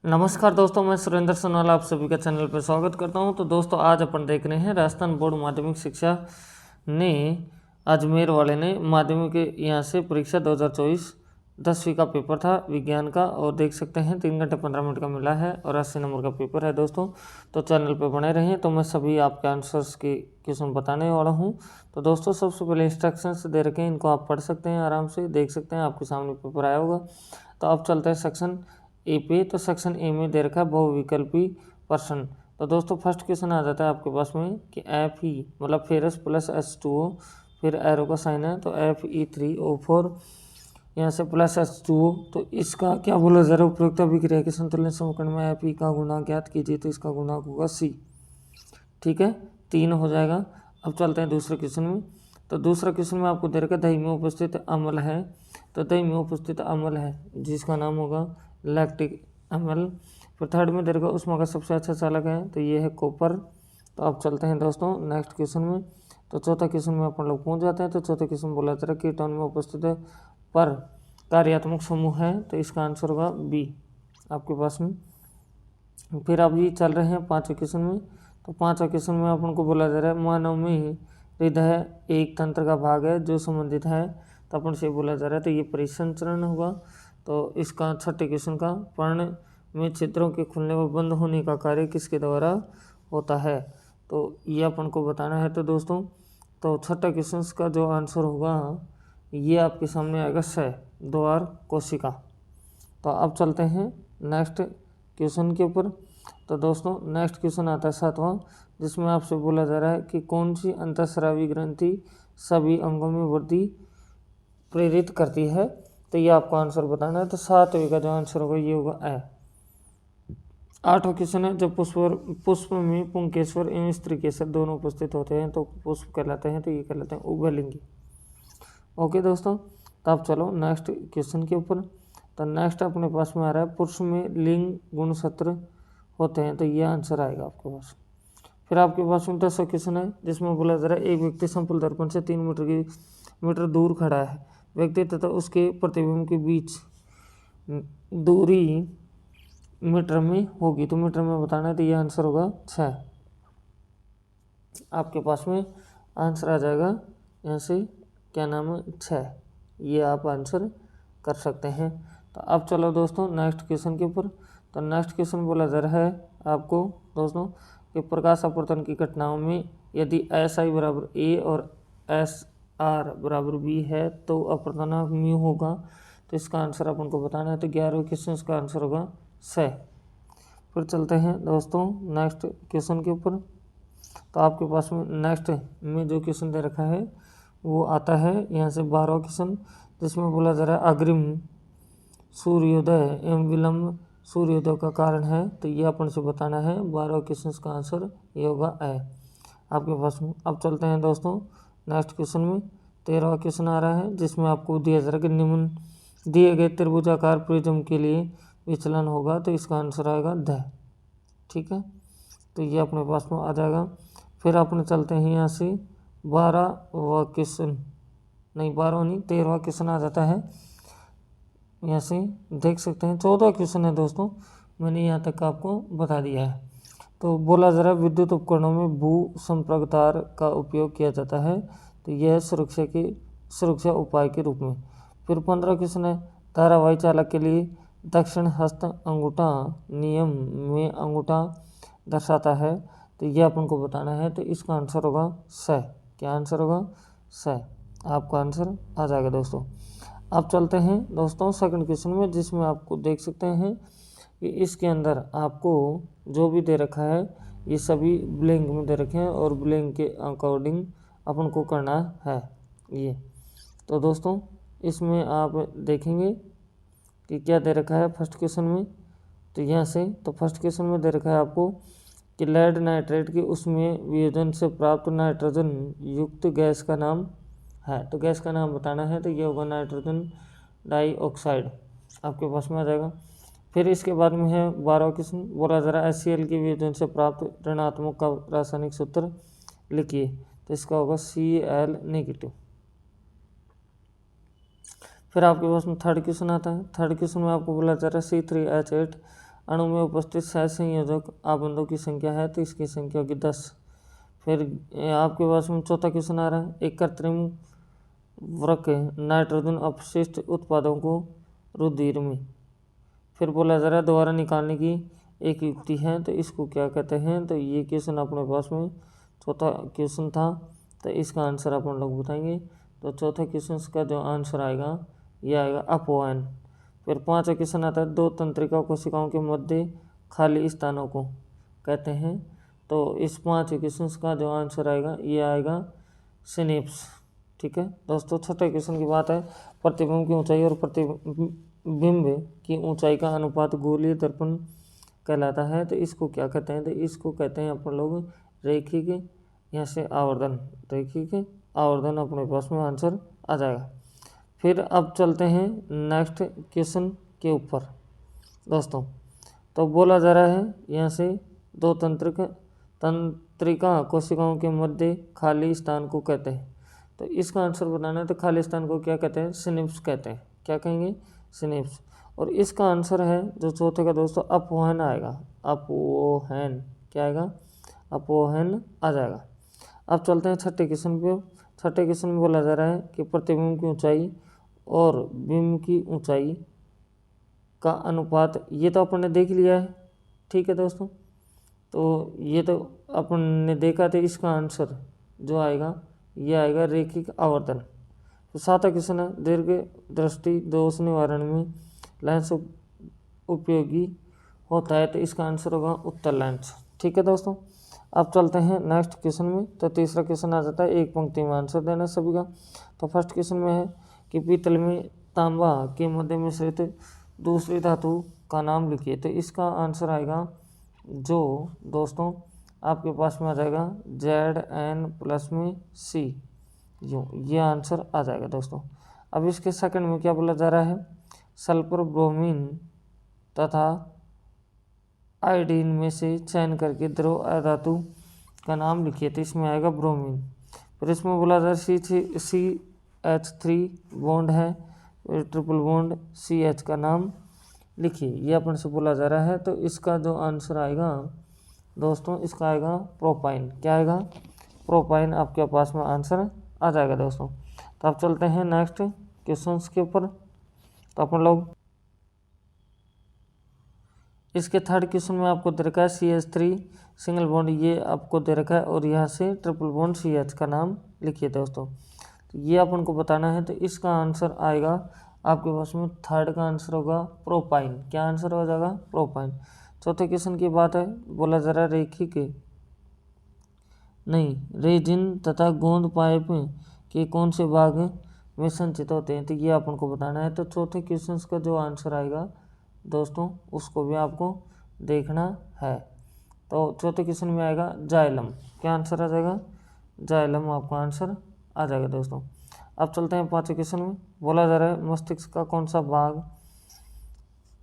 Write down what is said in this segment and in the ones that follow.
नमस्कार दोस्तों, मैं सुरेंद्र सोनवाल आप सभी का चैनल पर स्वागत करता हूं। तो दोस्तों आज अपन देख रहे हैं राजस्थान बोर्ड माध्यमिक शिक्षा ने अजमेर वाले ने माध्यमिक के यहाँ से परीक्षा 2024 10वीं का पेपर था विज्ञान का, और देख सकते हैं 3 घंटे 15 मिनट का मिला है और 80 नंबर का पेपर है दोस्तों। तो चैनल पर बने रहें, तो मैं सभी आपके आंसर्स की क्वेश्चन बताने वाला हूँ। तो दोस्तों सबसे पहले इंस्ट्रक्शंस दे रखे हैं, इनको आप पढ़ सकते हैं, आराम से देख सकते हैं, आपके सामने पेपर आया होगा। तो अब चलते हैं सेक्शन ए पे। तो सेक्शन ए में दे रखा है बहुविकल्पी प्रश्न। तो दोस्तों फर्स्ट क्वेश्चन आ जाता है आपके पास में कि Fe मतलब फेरस प्लस H2O, फिर एरो का साइन है तो Fe3O4, यहाँ से प्लस H2O। तो इसका क्या बोला जा रहा है, उपरोक्त अभिक्रिया के संतुलन समीकरण में Fe का गुणा ज्ञात कीजिए। तो इसका गुणा होगा C, ठीक है, 3 हो जाएगा। अब चलते हैं दूसरे क्वेश्चन में। तो दूसरा क्वेश्चन में आपको दे रखा दही में उपस्थित अम्ल है। तो दही में उपस्थित अम्ल है जिसका नाम होगा लैक्टिक अम्ल। फिर थर्ड में दे रखा उष्मा का सबसे अच्छा चालक है, तो ये है कॉपर। तो अब चलते हैं दोस्तों नेक्स्ट क्वेश्चन में। तो चौथा क्वेश्चन में अपन लोग पहुंच जाते हैं। तो चौथा क्वेश्चन बोला जा रहा है कीटोन में उपस्थित है पर कार्यात्मक समूह है, तो इसका आंसर होगा बी आपके पास में। फिर अभी चल रहे हैं पाँचवें क्वेश्चन में। तो पाँचवा क्वेश्चन में अपन को बोला जा रहा है मानव में हृदय एक तंत्र का भाग है जो संबंधित है। तो अपन से बोला जा रहा है तो ये परिसंचरण होगा। तो इसका छठे क्वेश्चन का पर्ण में छिद्रों के खुलने व बंद होने का कार्य किसके द्वारा होता है, तो ये अपन को बताना है। तो दोस्तों तो छठा क्वेश्चन का जो आंसर होगा ये आपके सामने आएगा स द्वार कोशिका। तो अब चलते हैं नेक्स्ट क्वेश्चन के ऊपर। तो दोस्तों नेक्स्ट क्वेश्चन आता है सातवां, जिसमें आपसे बोला जा रहा है कि कौन सी अंतःस्रावी ग्रंथि सभी अंगों में वृद्धि प्रेरित करती है। तो ये आपको आंसर बताना है। तो सातवें का जो आंसर होगा ये होगा ए। आठवां क्वेश्चन है जब पुष्प में पुंकेश्वर एवं स्त्रीकेसर दोनों उपस्थित होते हैं तो पुष्प कहलाते हैं, तो ये कहलाते हैं उभयलिंगी। ओके दोस्तों, तो अब चलो नेक्स्ट क्वेश्चन के ऊपर। तो नेक्स्ट अपने पास में आ रहा है पुरुष में लिंग गुणसूत्र होते हैं, तो ये आंसर आएगा आपके पास। फिर आपके पास में 10वां क्वेश्चन है जिसमें बोला जा रहा है एक व्यक्ति समतल दर्पण से 3 मीटर दूर खड़ा है। व्यक्ति तथा उसके प्रतिबिंब के बीच दूरी मीटर में होगी, तो मीटर में बताना है। तो ये आंसर होगा 6 आपके पास में आंसर आ जाएगा। यहाँ से क्या नाम है 6, ये आप आंसर कर सकते हैं। तो अब चलो दोस्तों नेक्स्ट क्वेश्चन के ऊपर। तो नेक्स्ट क्वेश्चन बोला जा रहा है आपको दोस्तों कि प्रकाश अपवर्तन की घटनाओं में यदि SI बराबर A और SR बराबर B है तो अपवर्तनांक म्यू होगा। तो इसका आंसर अपन को बताना है। तो 11वें क्वेश्चन का आंसर होगा से। फिर चलते हैं दोस्तों नेक्स्ट क्वेश्चन के ऊपर। तो आपके पास में नेक्स्ट में जो क्वेश्चन दे रखा है वो आता है यहाँ से 12वां क्वेश्चन, जिसमें बोला जा रहा है अग्रिम सूर्योदय एवं विलंब सूर्योदय का कारण है। तो ये अपन से बताना है। 12 क्वेश्चन का आंसर ये होगा ए आपके पास में। अब चलते हैं दोस्तों नेक्स्ट क्वेश्चन में। 13वां क्वेश्चन आ रहा है जिसमें आपको दिया जा रहा है कि निम्न दिए गए त्रिभुजाकार प्रिज्म के लिए विचलन होगा। तो इसका आंसर आएगा ध, ठीक है, तो ये अपने पास में आ जाएगा। फिर अपने चलते हैं यहाँ से 12वां क्वेश्चन, नहीं 12वां नहीं 13वां क्वेश्चन आ जाता है। यहाँ से देख सकते हैं 14वां क्वेश्चन है दोस्तों, मैंने यहाँ तक आपको बता दिया है। तो बोला जा रहा है विद्युत उपकरणों में भू संपर्क तार का उपयोग किया जाता है, तो यह सुरक्षा उपाय के रूप में। फिर 15वां क्वेश्चन है धारावाही चालक के लिए दक्षिण हस्त अंगूठा नियम में अंगूठा दर्शाता है। तो यह अपन को बताना है। तो इसका आंसर होगा स, क्या आंसर होगा स, आपका आंसर आ जाएगा दोस्तों। अब चलते हैं दोस्तों सेकंड क्वेश्चन में, जिसमें आपको देख सकते हैं कि इसके अंदर आपको जो भी दे रखा है ये सभी ब्लैंक में दे रखे हैं और ब्लैंक के अकॉर्डिंग अपन को करना है ये। तो दोस्तों इसमें आप देखेंगे कि क्या दे रखा है फर्स्ट क्वेश्चन में। तो यहाँ से तो फर्स्ट क्वेश्चन में दे रखा है आपको कि लेड नाइट्रेट की उसमें वियोजन से प्राप्त नाइट्रोजन युक्त गैस का नाम है। तो गैस का नाम बताना है। तो ये होगा नाइट्रोजन डाइऑक्साइड आपके पास में आ जाएगा। फिर इसके बाद में है 12वां क्वेश्चन, बोला जा रहा है HCl के वियोजन से प्राप्त ऋणात्मक का रासायनिक सूत्र लिखिए। तो इसका होगा Cl नेगेटिव। फिर आपके पास में थर्ड क्वेश्चन आता है। थर्ड क्वेश्चन में आपको बोला जा रहा है C3H8 अणु में उपस्थित सहसंयोजक आबंधों की संख्या है तो इसकी संख्या होगी 10। फिर आपके पास में चौथा क्वेश्चन आ रहा है, एक कृत्रिम वृक्क नाइट्रोजन अपशिष्ट उत्पादों को रुधिर में। फिर बोला जा रहा है दोबारा निकालने की एक युक्ति है तो इसको क्या कहते हैं। तो ये क्वेश्चन अपने पास में चौथा क्वेश्चन था, तो इसका आंसर अपन लोग बताएंगे। तो चौथे क्वेश्चन का जो आंसर आएगा ये आएगा अपवहन। फिर पांचवा क्वेश्चन आता है, दो तंत्रिका कोशिकाओं के मध्य खाली स्थानों को कहते हैं। तो इस पांचवे क्वेश्चन का जो आंसर आएगा ये आएगा सिनेप्स। ठीक है दोस्तों, छठे क्वेश्चन की बात है, प्रतिबिंब की ऊंचाई और प्रतिबिंब की ऊंचाई का अनुपात गोलीय दर्पण कहलाता है। तो इसको क्या कहते हैं। तो इसको कहते हैं अपन लोग रैखिक यहाँ से आवर्धन। रैखिक आवर्धन अपने पास में आंसर आ जाएगा। फिर अब चलते हैं नेक्स्ट क्वेश्चन के ऊपर दोस्तों। तो बोला जा रहा है यहाँ से दो तंत्रिका कोशिकाओं के मध्य खाली स्थान को कहते हैं। तो इसका आंसर बताना है। तो खाली स्थान को क्या कहते हैं, सिनेप्स कहते हैं। क्या कहेंगे, सिनेप्स। और इसका आंसर है जो चौथे का दोस्तों अपवहन आएगा। अपवहन क्या आएगा, अपवहन आ जाएगा। अब चलते हैं छठे क्वेश्चन पे। छठे क्वेश्चन में बोला जा रहा है कि प्रतिबिंब की ऊंचाई और बिंब की ऊंचाई का अनुपात, ये तो अपन ने देख लिया है। ठीक है दोस्तों, तो ये तो अपन ने देखा था। इसका आंसर जो आएगा ये आएगा रैखिक आवर्धन। तो सातवां क्वेश्चन है, दीर्घ दृष्टि दोष निवारण में लेंस उपयोगी होता है। तो इसका आंसर होगा उत्तल लेंस। ठीक है दोस्तों, अब चलते हैं नेक्स्ट क्वेश्चन में। तो तीसरा क्वेश्चन आ जाता है, एक पंक्ति में आंसर देना सभी का। तो फर्स्ट क्वेश्चन में है कि पीतल में तांबा के मध्य मिश्रित दूसरी धातु का नाम लिखिए। तो इसका आंसर आएगा जो दोस्तों आपके पास में आ जाएगा Zn+ में C, ये आंसर आ जाएगा दोस्तों। अब इसके सेकंड में क्या बोला जा रहा है, सल्फर ब्रोमीन तथा आयोडीन में से चयन करके द्रव अधातु का नाम लिखिए। तो इसमें आएगा ब्रोमीन। फिर इसमें बोला जा रहा है CH3 बॉन्ड है, ट्रिपल बॉन्ड CH का नाम लिखिए, ये अपन से बोला जा रहा है। तो इसका जो आंसर आएगा दोस्तों, इसका आएगा प्रोपाइन। क्या आएगा, प्रोपाइन आपके पास में आंसर आ जाएगा दोस्तों। तो अब चलते हैं नेक्स्ट क्वेश्चंस के ऊपर। तो अपन लोग इसके थर्ड क्वेश्चन में आपको दे रखा है CH3 सिंगल बॉन्ड, ये आपको दे रखा है, और यहाँ से ट्रिपल बॉन्ड CH का नाम लिखिए दोस्तों। तो ये अपन को बताना है। तो इसका आंसर आएगा आपके पास में थर्ड का आंसर होगा प्रोपाइन। क्या आंसर हो जाएगा, प्रोपाइन। चौथे क्वेश्चन की बात है, बोला जा रहा है रैखिक नहीं रेजिन तथा गोंद पाइप के कौन से भाग में संचित होते हैं। तो ये अपन को बताना है। तो चौथे क्वेश्चन का जो आंसर आएगा दोस्तों उसको भी आपको देखना है। तो चौथे क्वेश्चन में आएगा जाइलम। क्या आंसर आ जाएगा, जाइलम आपका आंसर आ जाएगा दोस्तों। अब चलते हैं पांचवें क्वेश्चन में। बोला जा रहा है मस्तिष्क का कौन सा भाग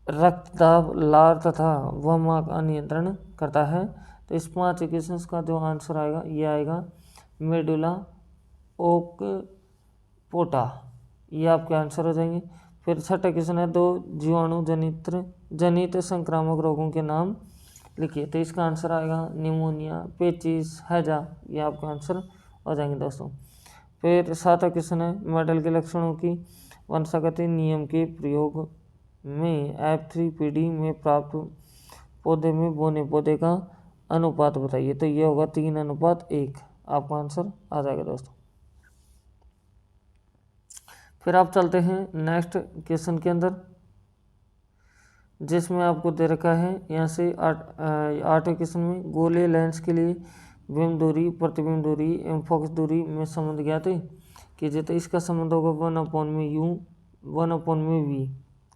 रक्तदाब, लार तथा वमा का नियंत्रण करता है। तो इस पांचवें क्वेश्चन का जो आंसर आएगा ये आएगा मेडुला ओकपोटा, ये आपके आंसर हो जाएंगे। फिर छठा क्वेश्चन है, दो जीवाणु जनित संक्रामक रोगों के नाम लिखिए। तो इसका आंसर आएगा निमोनिया, पेचिस, हैजा, ये आपका आंसर हो जाएंगे दोस्तों। फिर सातवां क्वेश्चन है, मेडल के लक्षणों की वंशागत नियम के प्रयोग में F3PD में प्राप्त पौधे में बोने पौधे का अनुपात बताइए। तो ये होगा 3:1, आपका आंसर आ जाएगा दोस्तों। फिर आप चलते हैं नेक्स्ट क्वेश्चन के अंदर, जिसमें आपको दे रखा है यहाँ से आठवें क्वेश्चन में गोलीय लेंस के लिए बिंब दूरी, प्रतिबिंब दूरी एवं फोकस दूरी में संबंध ज्ञात कीजिए। तो इसका संबंध होगा 1/u 1/v।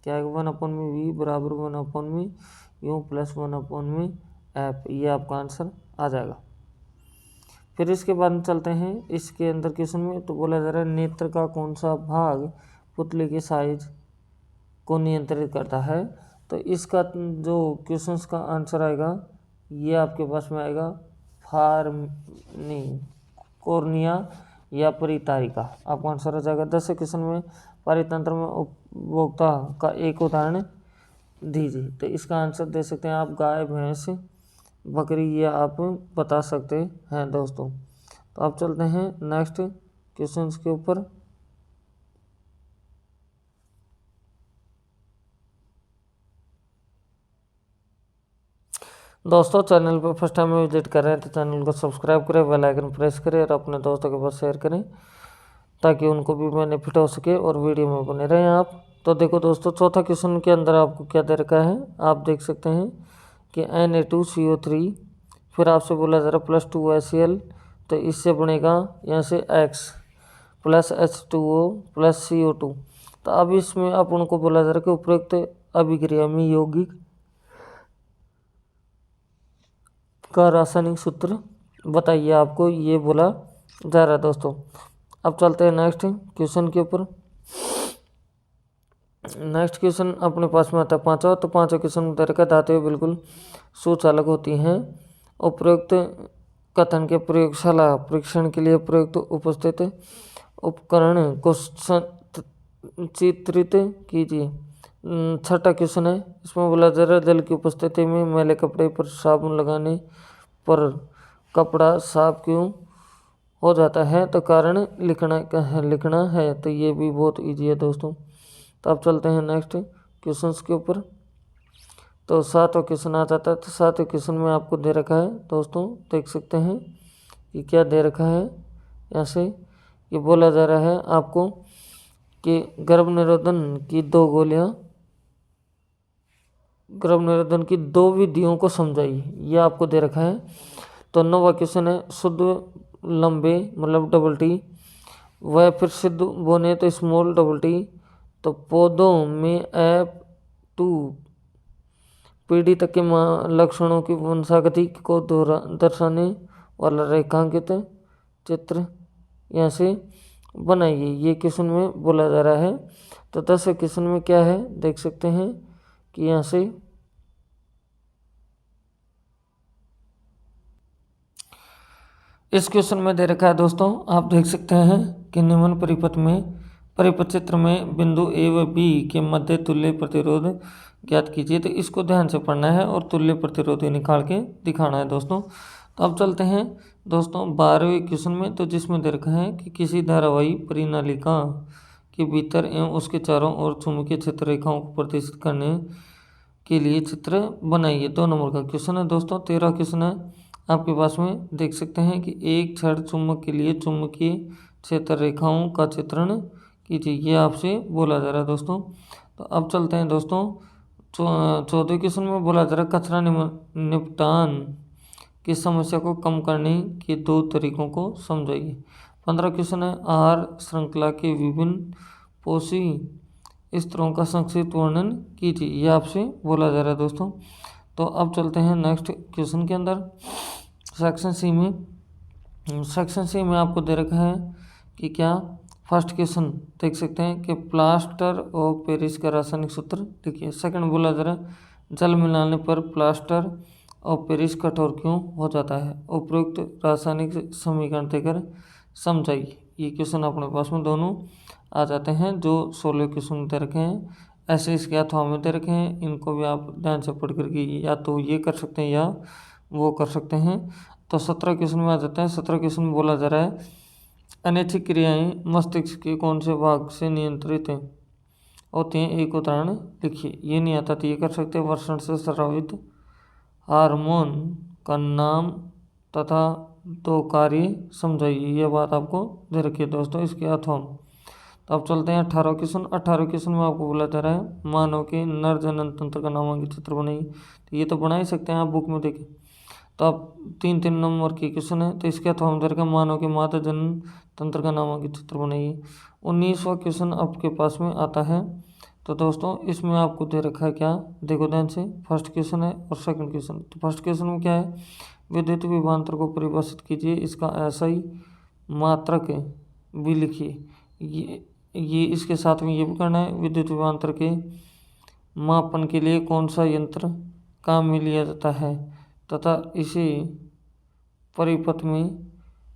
क्या है, 1/v बराबर 1/u प्लस 1/f, ये आपका आंसर आ जाएगा। फिर इसके बाद चलते हैं इसके अंदर क्वेश्चन में। तो बोला जा रहा है नेत्र का कौन सा भाग पुतले के साइज को नियंत्रित करता है। तो इसका जो क्वेश्चन का आंसर आएगा ये आपके पास में आएगा कॉर्निया या परितारिका, आपका आंसर हो जाएगा। 10वें क्वेश्चन में परितंत्र में उपभोक्ता का एक उदाहरण दीजिए। तो इसका आंसर दे सकते हैं आप गाय, भैंस, बकरी, ये आप बता सकते हैं दोस्तों। तो आप चलते हैं नेक्स्ट क्वेश्चन के ऊपर। दोस्तों चैनल पर फर्स्ट टाइम विजिट कर रहे हैं तो चैनल को सब्सक्राइब करें, बेल आइकन प्रेस करें और अपने दोस्तों के पास शेयर करें ताकि उनको भी बेनिफिट हो सके और वीडियो में बने रहें आप। तो देखो दोस्तों, चौथा क्वेश्चन के अंदर आपको क्या दे रखा है, आप देख सकते हैं कि Na2CO3, फिर आपसे बोला जा रहा +2HCl, तो इससे बनेगा यहाँ से X plus H2O plus CO2। तो अब इसमें आप उनको बोला जा रहा है कि उपरोक्त अभिक्रिया में यौगिक का रासायनिक सूत्र बताइए, आपको ये बोला जा रहा है दोस्तों। अब चलते हैं नेक्स्ट क्वेश्चन के ऊपर। नेक्स्ट क्वेश्चन अपने पास में आता है पांचवा। तो पांचवा क्वेश्चन दे रखा है, धातुएं बिल्कुल सुचालक होती हैं। उपरोक्त कथन के प्रयोगशाला परीक्षण के लिए प्रयुक्त उपस्थित उपकरण को चित्रित कीजिए। छठा क्वेश्चन है, इसमें बोला जा रहा है जल की उपस्थिति में मैले कपड़े पर साबुन लगाने पर कपड़ा साफ क्यों हो जाता है, तो कारण लिखना है। तो ये भी बहुत इजी है दोस्तों। तो अब चलते हैं नेक्स्ट क्वेश्चंस के ऊपर। तो सातवां क्वेश्चन आ जाता है। तो सातवें क्वेश्चन में आपको दे रखा है दोस्तों, देख सकते हैं कि क्या दे रखा है। यहाँ से ये बोला जा रहा है आपको कि गर्भ निरोधन की दो विधियों को समझाइए, ये आपको दे रखा है। तो 9वां क्वेश्चन है, शुद्ध लंबे मतलब डबल टी वह फिर सिद्ध बोने तो स्मॉल डबल टी। तो पौधों में F2 पीढ़ी तक के लक्षणों की वंशागति को दर्शाने वाला रेखांकित चित्र यहाँ से बनाइए, ये क्वेश्चन में बोला जा रहा है। तो 10वें क्वेश्चन में क्या है, देख सकते हैं कि यहाँ से इस क्वेश्चन में दे रखा है दोस्तों, आप देख सकते हैं कि निम्न परिपथ चित्र में बिंदु A व B के मध्य तुल्य प्रतिरोध ज्ञात कीजिए। तो इसको ध्यान से पढ़ना है और तुल्य प्रतिरोध निकाल के दिखाना है दोस्तों। तो अब चलते हैं दोस्तों 12वें क्वेश्चन में। तो जिसमें दे रखा है कि किसी धारावाही परिनालिका के भीतर एवं उसके चारों ओर चुंबकीय क्षेत्र रेखाओं को प्रदर्शित करने के लिए चित्र बनाइए। 2 नंबर का क्वेश्चन है दोस्तों। 13 क्वेश्चन है आपके पास में, देख सकते हैं कि एक क्षण चुंबक के लिए चुंबकीय क्षेत्र रेखाओं का चित्रण कीजिए, ये आपसे बोला जा रहा है दोस्तों। तो अब चलते हैं दोस्तों 14वें क्वेश्चन में बोला जा रहा है कचरा निपटान की समस्या को कम करने के 2 तरीकों को समझाइए। 15 क्वेश्चन है, आहार श्रृंखला के विभिन्न पोषी स्तरों का संक्षिप्त वर्णन कीजिए, ये आपसे बोला जा रहा है दोस्तों। तो अब चलते हैं नेक्स्ट क्वेश्चन के अंदर। सेक्शन सी में आपको दे रखा है कि क्या, फर्स्ट क्वेश्चन देख सकते हैं कि प्लास्टर ऑफ पेरिस का रासायनिक सूत्र देखिए। सेकंड बोला जा रहा है जल मिलाने पर प्लास्टर ऑफ पेरिस कठोर क्यों हो जाता है, उपयुक्त रासायनिक समीकरण देकर समझाइए। ये क्वेश्चन अपने पास में दोनों आ जाते हैं जो 16 क्वेश्चन दे रखे हैं, ऐसे इसके अथवा में दे रखे हैं। इनको भी आप ध्यान से पढ़ करके या तो ये कर सकते हैं या वो कर सकते हैं। तो 17 क्वेश्चन में आ जाता है। 17 क्वेश्चन में बोला जा रहा है अनैच्छिक क्रियाएं मस्तिष्क के कौन से भाग से नियंत्रित होती हैं, एक उदाहरण लिखिए। ये नहीं आता तो ये कर सकते हैं, वर्षण से स्रावित हार्मोन का नाम तथा 2 कार्य समझाइए, ये बात आपको दे रखी है दोस्तों इसके अथवा। तो अब चलते हैं 18 क्वेश्चन। 18 क्वेश्चन में आपको बोला जा रहा है मानव के नर जनन तंत्र का नामांकित चित्र बनाइए। तो ये तो बना ही सकते हैं आप बुक में देखें। तो अब 3 नंबर के क्वेश्चन है। तो इसके अथवा हम दे मानव के माता जनन तंत्र का नामांकित चित्र बनाइए। 19वां क्वेश्चन आपके पास में आता है। तो दोस्तों इसमें आपको दे रखा है क्या, देखो ध्यान से, फर्स्ट क्वेश्चन है और सेकंड क्वेश्चन। तो फर्स्ट क्वेश्चन में क्या है, विद्युत विभवांतर को परिभाषित कीजिए, इसका SI मात्रक भी लिखिए। ये इसके साथ में ये भी करना है, विद्युत विभवांतर के मापन के लिए कौन सा यंत्र काम में लिया जाता है तथा इसे परिपथ में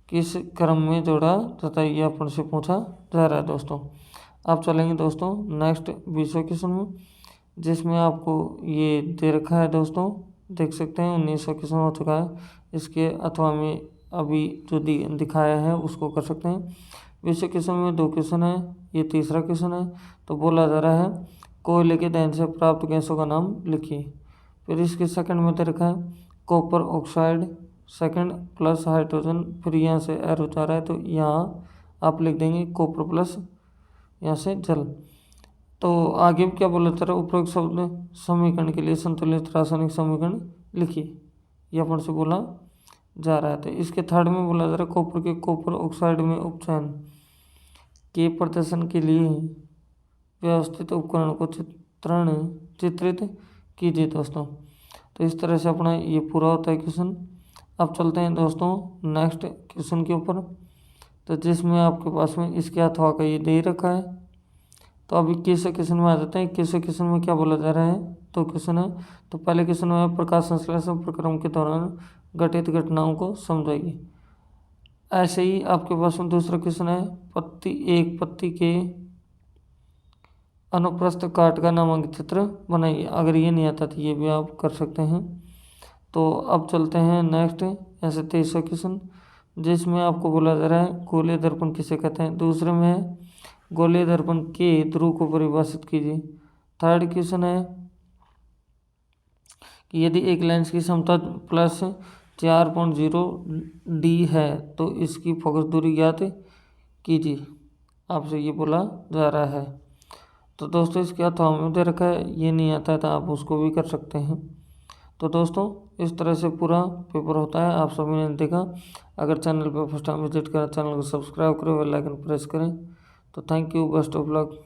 किस क्रम में जोड़ा तथा ये अपन से पूछा जा रहा है दोस्तों। अब चलेंगे दोस्तों नेक्स्ट 20वें क्वेश्चन में। जिसमें आपको ये दे रखा है दोस्तों, देख सकते हैं 19 क्वेश्चन हो चुका है इसके, अथवा में अभी जो दिखाया है उसको कर सकते हैं। 20 क्वेश्चन में 2 क्वेश्चन है, ये तीसरा क्वेश्चन है। तो बोला जा रहा है कोयले के दहन से प्राप्त गैसों का नाम लिखिए। फिर इसके सेकंड में दे रखा है copper oxide second plus hydrogen, फिर यहाँ से एरो जा रहा है तो यहाँ आप लिख देंगे कॉपर प्लस यहाँ से जल। तो आगे क्या बोला जा रहा है, उपरोक्त शब्द समीकरण के लिए संतुलित रासायनिक समीकरण लिखिए, यह अपन से बोला जा रहा है। तो इसके थर्ड में बोला जा रहा है कॉपर के कॉपर ऑक्साइड में उपचयन के प्रदर्शन के लिए व्यवस्थित उपकरण को चित्रित कीजिए दोस्तों। तो इस तरह से अपना ये पूरा होता है क्वेश्चन। अब चलते हैं दोस्तों नेक्स्ट क्वेश्चन के ऊपर, तो जिसमें आपके पास में इसके अथवा का ये दे ही रखा है। तो अब 21वें क्वेश्चन में आ जाते हैं। 21वें क्वेश्चन में क्या बोला जा रहा है, तो क्वेश्चन है, तो पहले क्वेश्चन में प्रकाश संश्लेषण प्रक्रम के दौरान घटित घटनाओं को समझाइए। ऐसे ही आपके पास में दूसरा क्वेश्चन है, पत्ती के अनुप्रस्थ काट का नामांकित चित्र बनाइए। अगर ये नहीं आता तो ये भी आप कर सकते हैं। तो अब चलते हैं नेक्स्ट ऐसे 23वां क्वेश्चन, जिसमें आपको बोला जा रहा है गोलीय दर्पण किसे कहते हैं। दूसरे में है गोलीय दर्पण के ध्रुव को परिभाषित कीजिए। थर्ड क्वेश्चन है कि यदि एक लेंस की क्षमता प्लस 4.0 डी है तो इसकी फोकस दूरी ज्ञात कीजिए, आपसे ये बोला जा रहा है। तो दोस्तों इसके अथवा में दे रखा है, ये नहीं आता है तो आप उसको भी कर सकते हैं। तो दोस्तों इस तरह से पूरा पेपर होता है, आप सभी ने देखा। अगर चैनल पर फर्स्ट टाइम विजिट करें, चैनल को सब्सक्राइब करें, बेल आइकन प्रेस करें। तो thank you, best of luck.